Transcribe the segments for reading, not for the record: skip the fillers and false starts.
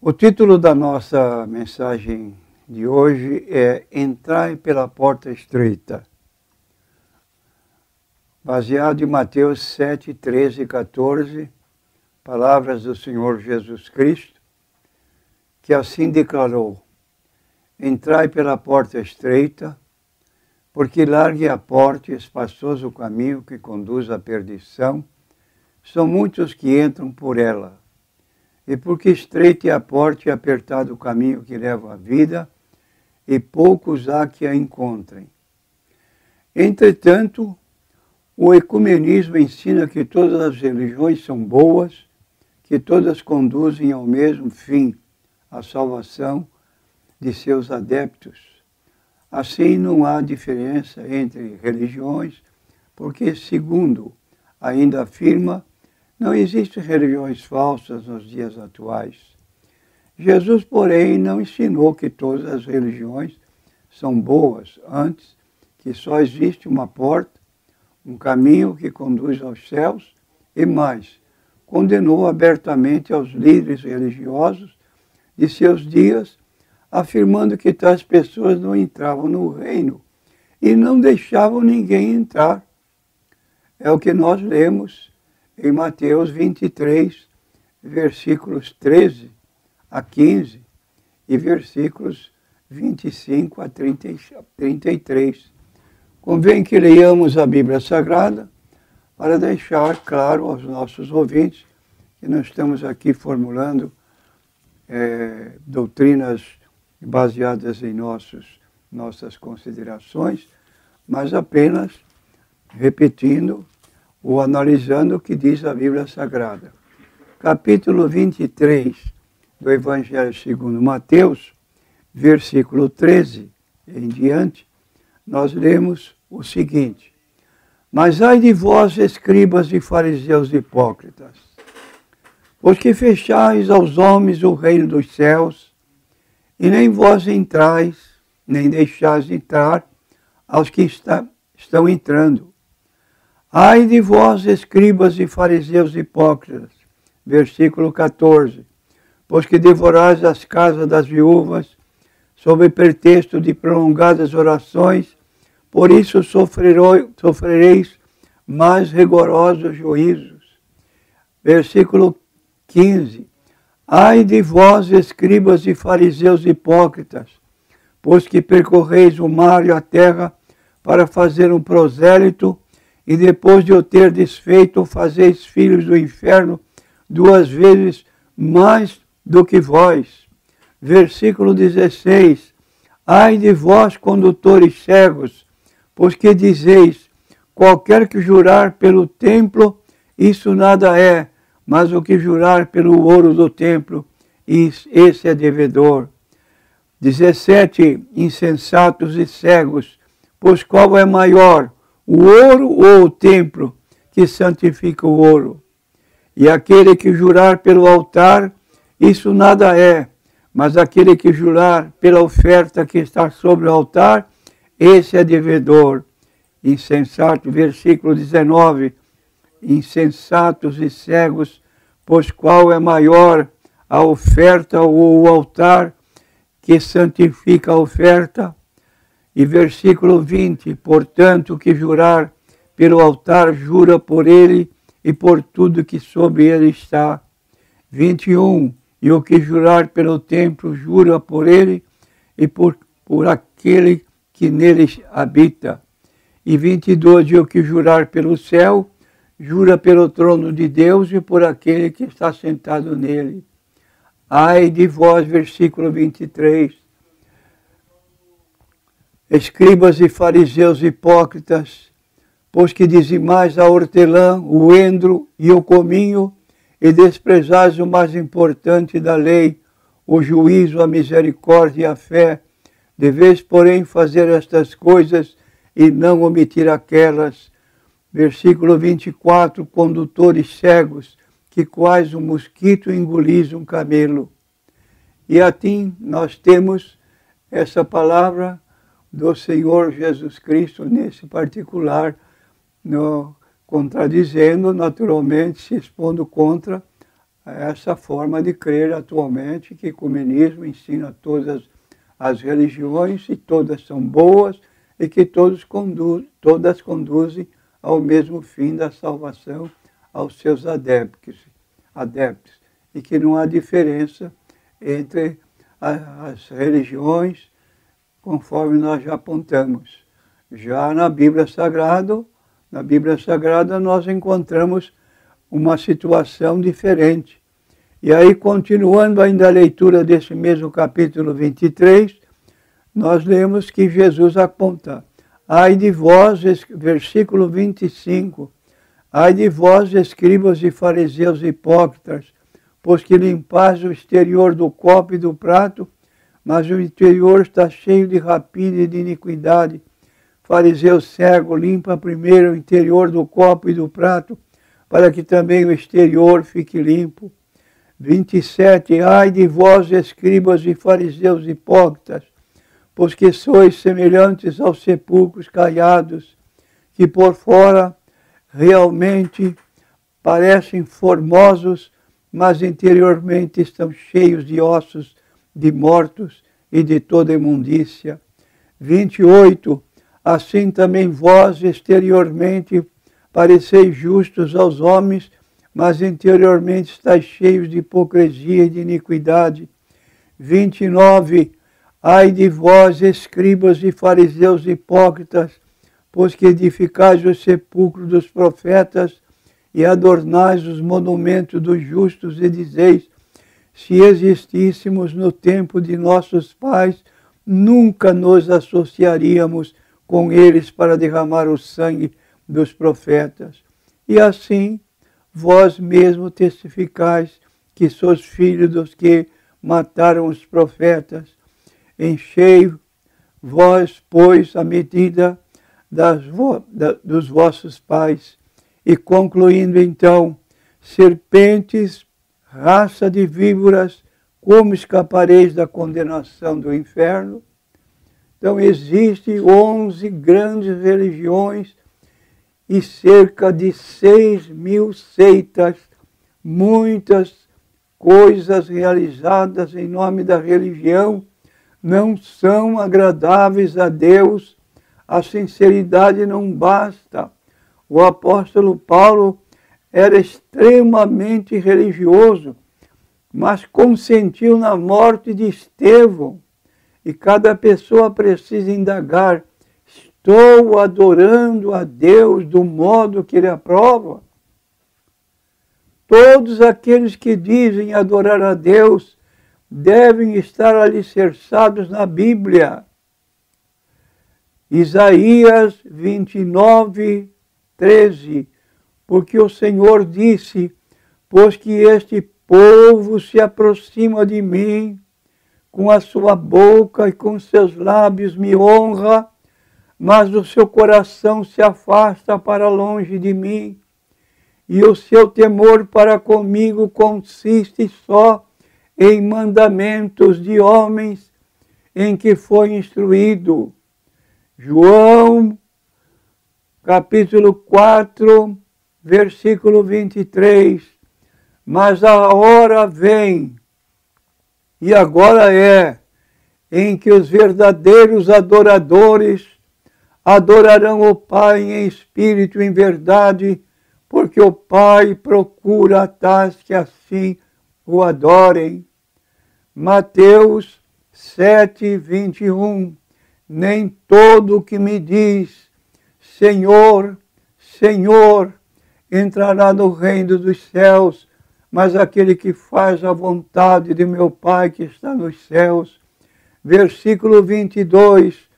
O título da nossa mensagem de hoje é Entrai pela Porta Estreita, baseado em Mateus 7, 13 e 14, palavras do Senhor Jesus Cristo, que assim declarou: Entrai pela porta estreita, porque larga é a porta e espaçoso o caminho que conduz à perdição, são muitos que entram por ela. E porque estreita é a porta e apertado o caminho que leva à vida, e poucos há que a encontrem. Entretanto, o ecumenismo ensina que todas as religiões são boas, que todas conduzem ao mesmo fim, a salvação de seus adeptos. Assim, não há diferença entre religiões, porque, segundo ainda afirma, não existem religiões falsas nos dias atuais. Jesus, porém, não ensinou que todas as religiões são boas, antes que só existe uma porta, um caminho que conduz aos céus, e mais, condenou abertamente aos líderes religiosos de seus dias, afirmando que tais pessoas não entravam no reino e não deixavam ninguém entrar. É o que nós lemos em Mateus 23, versículos 13 a 15 e versículos 25 a 33. Convém que leiamos a Bíblia Sagrada para deixar claro aos nossos ouvintes que nós estamos aqui formulando doutrinas baseadas em nossas considerações, mas apenas repetindo ou analisando o que diz a Bíblia Sagrada. Capítulo 23 do Evangelho segundo Mateus, versículo 13 em diante, nós lemos o seguinte: Mas ai de vós, escribas e fariseus hipócritas, pois que fechais aos homens o reino dos céus, e nem vós entrais, nem deixais entrar aos que estão entrando. Ai de vós, escribas e fariseus hipócritas, versículo 14, pois que devorais as casas das viúvas, sob pretexto de prolongadas orações, por isso sofrereis mais rigorosos juízos. Versículo 15, ai de vós, escribas e fariseus hipócritas, pois que percorreis o mar e a terra para fazer um prosélito, e depois de o ter desfeito, fazeis filhos do inferno 2 vezes mais do que vós. Versículo 16, ai de vós, condutores cegos, pois que dizeis, qualquer que jurar pelo templo, isso nada é, mas o que jurar pelo ouro do templo, esse é devedor. 17, insensatos e cegos, pois qual é maior, o ouro ou o templo que santifica o ouro? E aquele que jurar pelo altar, isso nada é, mas aquele que jurar pela oferta que está sobre o altar, esse é devedor. Insensato, versículo 19, insensatos e cegos, pois qual é maior, a oferta ou o altar que santifica a oferta? E versículo 20, portanto, que jurar pelo altar, jura por ele e por tudo que sobre ele está. 21, e o que jurar pelo templo, jura por ele e por aquele que nele habita. E 22, e o que jurar pelo céu, jura pelo trono de Deus e por aquele que está sentado nele. Ai de vós, versículo 23, escribas e fariseus hipócritas, pois que dizimais a hortelã, o endro e o cominho, e desprezais o mais importante da lei, o juízo, a misericórdia e a fé. Deveis, porém, fazer estas coisas e não omitir aquelas. Versículo 24, condutores cegos, que quais um mosquito engolis um camelo. E assim nós temos essa palavra do Senhor Jesus Cristo nesse particular, contradizendo, naturalmente, se expondo contra essa forma de crer atualmente, que o ecumenismo ensina todas as religiões e todas são boas e que todas conduzem ao mesmo fim da salvação aos seus adeptos e que não há diferença entre as religiões, conforme nós já apontamos. Já na Bíblia Sagrada nós encontramos uma situação diferente. E aí, continuando ainda a leitura desse mesmo capítulo 23, nós lemos que Jesus aponta: ai de vós, versículo 25, ai de vós, escribas e fariseus hipócritas, pois que limpais o exterior do copo e do prato, mas o interior está cheio de rapina e de iniquidade. Fariseu cego, limpa primeiro o interior do copo e do prato, para que também o exterior fique limpo. 27. Ai de vós, escribas e fariseus hipócritas, pois que sois semelhantes aos sepulcros caiados, que por fora realmente parecem formosos, mas interiormente estão cheios de ossos de mortos e de toda imundícia. 28. Assim também vós exteriormente pareceis justos aos homens, mas interiormente estáis cheios de hipocrisia e de iniquidade. 29. Ai de vós, escribas e fariseus hipócritas, pois que edificais os sepulcros dos profetas e adornais os monumentos dos justos, e dizeis: se existíssemos no tempo de nossos pais, nunca nos associaríamos com eles para derramar o sangue dos profetas. E assim, vós mesmo testificais que sois filhos dos que mataram os profetas. Enchei vós, pois, a medida dos vossos pais. E concluindo então: serpentes, raça de víboras, como escapareis da condenação do inferno? Então existem 11 grandes religiões e cerca de 6.000 seitas, muitas coisas realizadas em nome da religião não são agradáveis a Deus. A sinceridade não basta. O apóstolo Paulo era extremamente religioso, mas consentiu na morte de Estevão. E cada pessoa precisa indagar: estou adorando a Deus do modo que Ele aprova? Todos aqueles que dizem adorar a Deus devem estar alicerçados na Bíblia. Isaías 29, 13. Porque o Senhor disse: pois que este povo se aproxima de mim, com a sua boca e com seus lábios me honra, mas o seu coração se afasta para longe de mim, e o seu temor para comigo consiste só em mandamentos de homens em que foi instruído. João, capítulo 4, versículo 23. Mas a hora vem, e agora é, em que os verdadeiros adoradores adorarão o Pai em espírito e em verdade, porque o Pai procura tais que assim o adorem. Mateus 7, 21. Nem todo o que me diz: Senhor, Senhor, entrará no reino dos céus, mas aquele que faz a vontade de meu Pai que está nos céus. Versículo 22.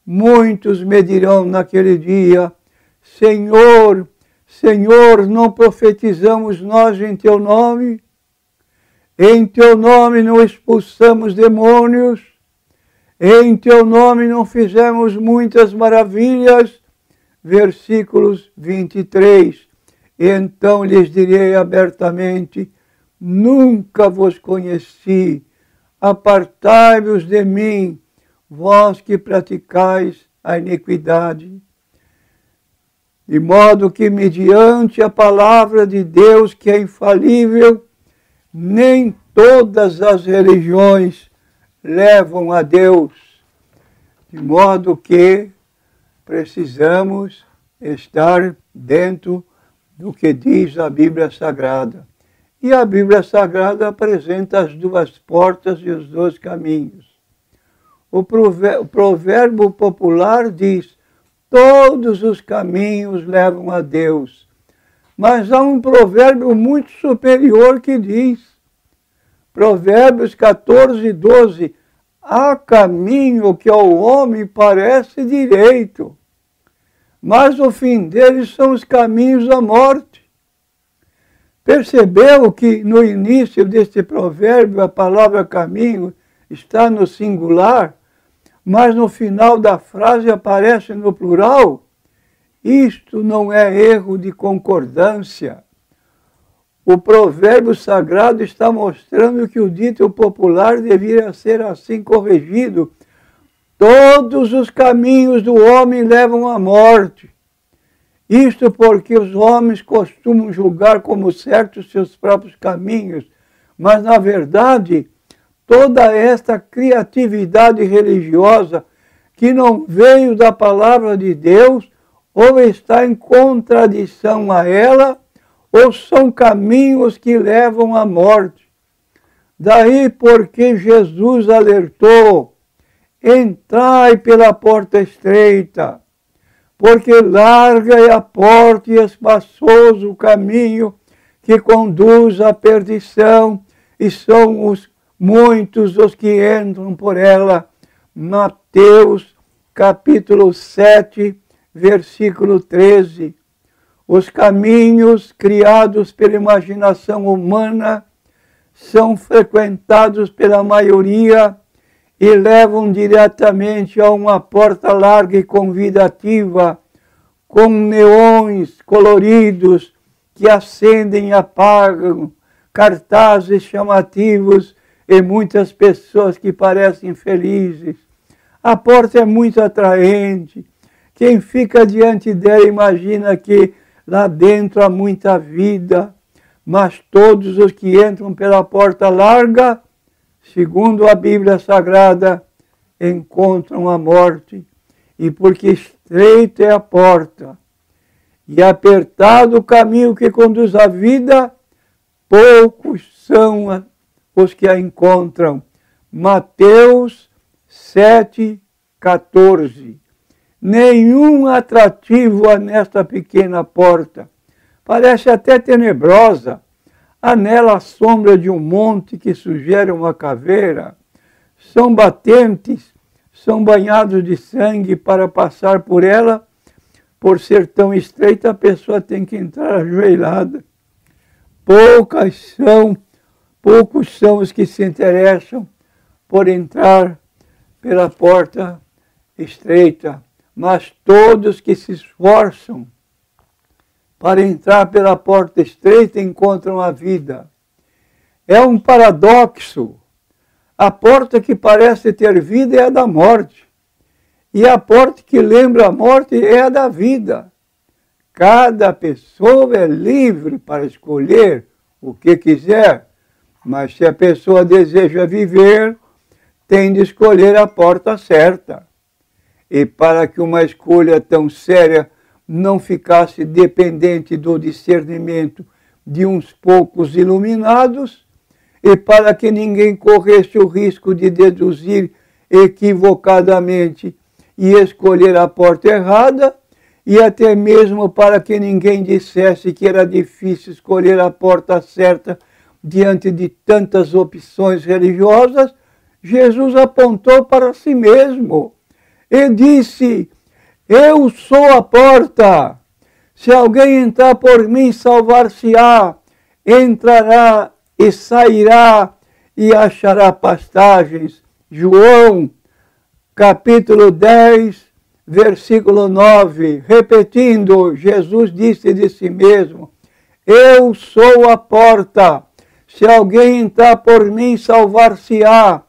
Muitos me dirão naquele dia: Senhor, Senhor, não profetizamos nós em Teu nome? Em Teu nome não expulsamos demônios? Em Teu nome não fizemos muitas maravilhas? Versículos 23. Então lhes direi abertamente: nunca vos conheci, apartai-vos de mim, vós que praticais a iniquidade. De modo que, mediante a palavra de Deus, que é infalível, nem todas as religiões levam a Deus, de modo que precisamos estar dentro do que diz a Bíblia Sagrada. E a Bíblia Sagrada apresenta as duas portas e os dois caminhos. O provérbio popular diz: todos os caminhos levam a Deus. Mas há um provérbio muito superior que diz, Provérbios 14, 12, há caminho que ao homem parece direito, mas o fim deles são os caminhos da morte. Percebeu que no início deste provérbio a palavra caminho está no singular, mas no final da frase aparece no plural? Isto não é erro de concordância. O provérbio sagrado está mostrando que o dito popular deveria ser assim corrigido. Todos os caminhos do homem levam à morte. Isto porque os homens costumam julgar como certos seus próprios caminhos, mas na verdade toda esta criatividade religiosa que não veio da palavra de Deus ou está em contradição a ela, ou são caminhos que levam à morte. Daí porque Jesus alertou: entrai pela porta estreita, porque larga é a porta e espaçoso o caminho que conduz à perdição, e são muitos os que entram por ela. Mateus capítulo 7, versículo 13. Os caminhos criados pela imaginação humana são frequentados pela maioria e levam diretamente a uma porta larga e convidativa, com neões coloridos que acendem e apagam, cartazes chamativos e muitas pessoas que parecem felizes. A porta é muito atraente. Quem fica diante dela imagina que lá dentro há muita vida, mas todos os que entram pela porta larga, segundo a Bíblia Sagrada, encontram a morte. E porque estreita é a porta e apertado o caminho que conduz à vida, poucos são os que a encontram. Mateus 7, 14. Nenhum atrativo há nesta pequena porta. Parece até tenebrosa. Há nela a sombra de um monte que sugere uma caveira. São batentes, são banhados de sangue. Para passar por ela, por ser tão estreita, a pessoa tem que entrar ajoelhada. Poucos são os que se interessam por entrar pela porta estreita, mas todos que se esforçam para entrar pela porta estreita encontram a vida. É um paradoxo. A porta que parece ter vida é a da morte, e a porta que lembra a morte é a da vida. Cada pessoa é livre para escolher o que quiser, mas se a pessoa deseja viver, tem de escolher a porta certa. E para que uma escolha tão séria não ficasse dependente do discernimento de uns poucos iluminados, e para que ninguém corresse o risco de deduzir equivocadamente e escolher a porta errada, e até mesmo para que ninguém dissesse que era difícil escolher a porta certa diante de tantas opções religiosas, Jesus apontou para si mesmo e disse: eu sou a porta. Se alguém entrar por mim, salvar-se-á, entrará e sairá e achará pastagens. João, capítulo 10, versículo 9. Repetindo, Jesus disse de si mesmo: eu sou a porta. Se alguém entrar por mim, salvar-se-á,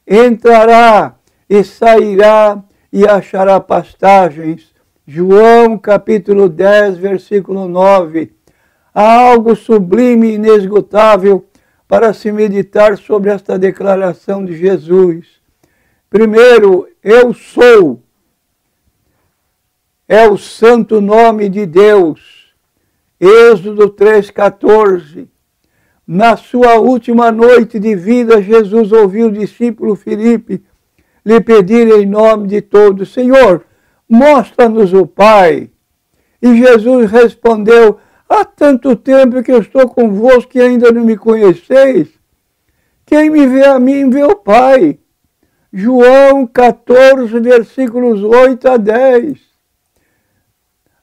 entrará e sairá e achará pastagens. João capítulo 10, versículo 9. Há algo sublime e inesgotável para se meditar sobre esta declaração de Jesus. Primeiro, eu sou. É o santo nome de Deus. Êxodo 3,14. Na sua última noite de vida, Jesus ouviu o discípulo Filipe lhe pedir em nome de todos: Senhor, mostra-nos o Pai. E Jesus respondeu: há tanto tempo que eu estou convosco que ainda não me conheceis. Quem me vê a mim, vê o Pai. João 14, versículos 8 a 10.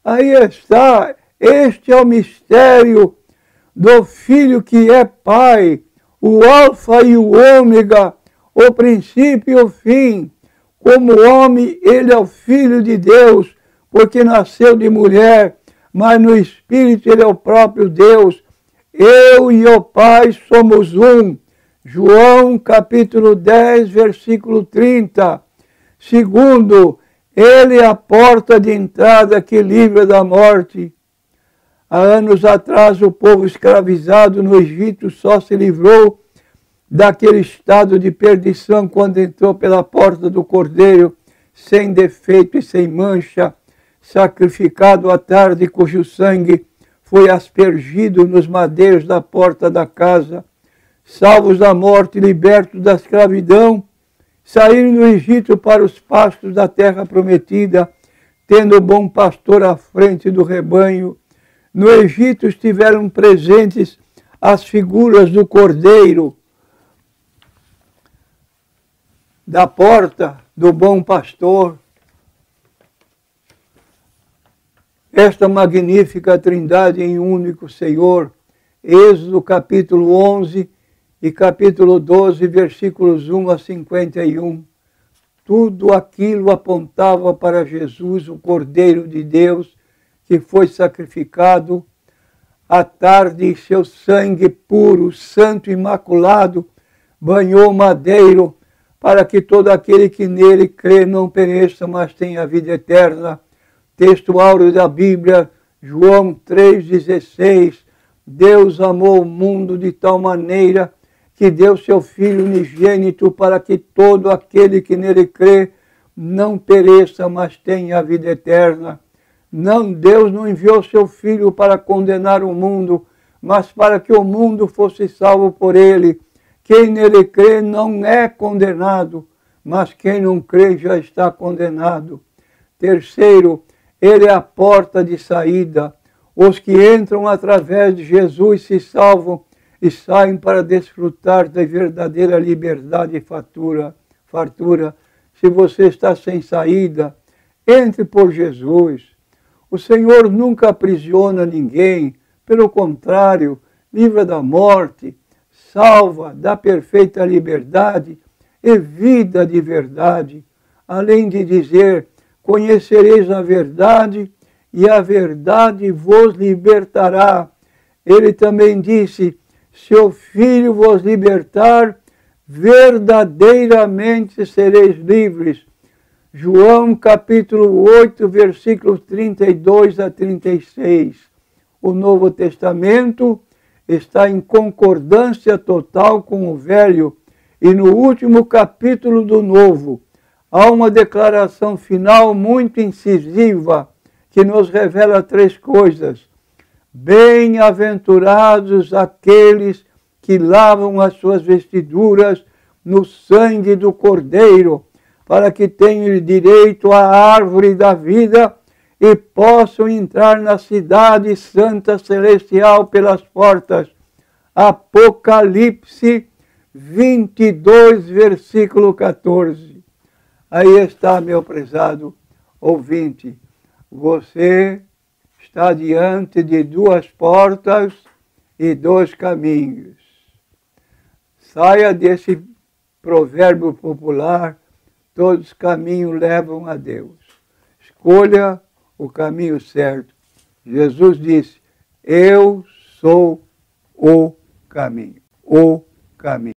Aí está, este é o mistério do Filho que é Pai, o Alfa e o Ômega, o princípio e o fim. Como homem, ele é o Filho de Deus, porque nasceu de mulher, mas no Espírito ele é o próprio Deus. Eu e o Pai somos um. João capítulo 10, versículo 30. Segundo, ele é a porta de entrada que livra da morte. Há anos atrás, o povo escravizado no Egito só se livrou daquele estado de perdição quando entrou pela porta do Cordeiro, sem defeito e sem mancha, sacrificado à tarde, cujo sangue foi aspergido nos madeiros da porta da casa. Salvos da morte, libertos da escravidão, saíram do Egito para os pastos da terra prometida, tendo o bom pastor à frente do rebanho. No Egito estiveram presentes as figuras do Cordeiro, da porta, do bom pastor. Esta magnífica trindade em um único Senhor. Êxodo capítulo 11 e capítulo 12, versículos 1 a 51. Tudo aquilo apontava para Jesus, o Cordeiro de Deus, que foi sacrificado à tarde, e seu sangue puro, santo e imaculado, banhou o madeiro, para que todo aquele que nele crê não pereça, mas tenha a vida eterna. Texto áureo da Bíblia, João 3,16. Deus amou o mundo de tal maneira que deu seu Filho unigênito para que todo aquele que nele crê não pereça, mas tenha a vida eterna. Não, Deus não enviou seu Filho para condenar o mundo, mas para que o mundo fosse salvo por ele. Quem nele crê não é condenado, mas quem não crê já está condenado. Terceiro, ele é a porta de saída. Os que entram através de Jesus se salvam e saem para desfrutar da verdadeira liberdade e fartura. Se você está sem saída, entre por Jesus. O Senhor nunca aprisiona ninguém, pelo contrário, livra da morte, salva, dá perfeita liberdade e vida de verdade. Além de dizer: conhecereis a verdade e a verdade vos libertará. Ele também disse: se o Filho vos libertar, verdadeiramente sereis livres. João capítulo 8, versículos 32 a 36. O Novo Testamento está em concordância total com o Velho, e no último capítulo do Novo há uma declaração final muito incisiva que nos revela três coisas. Bem-aventurados aqueles que lavam as suas vestiduras no sangue do Cordeiro, para que tenham direito à árvore da vida e possam entrar na cidade santa celestial pelas portas. Apocalipse 22, versículo 14. Aí está, meu prezado ouvinte. Você está diante de duas portas e dois caminhos. Saia desse provérbio popular: todos os caminhos levam a Deus. Escolha o caminho certo. Jesus disse: eu sou o caminho. O caminho.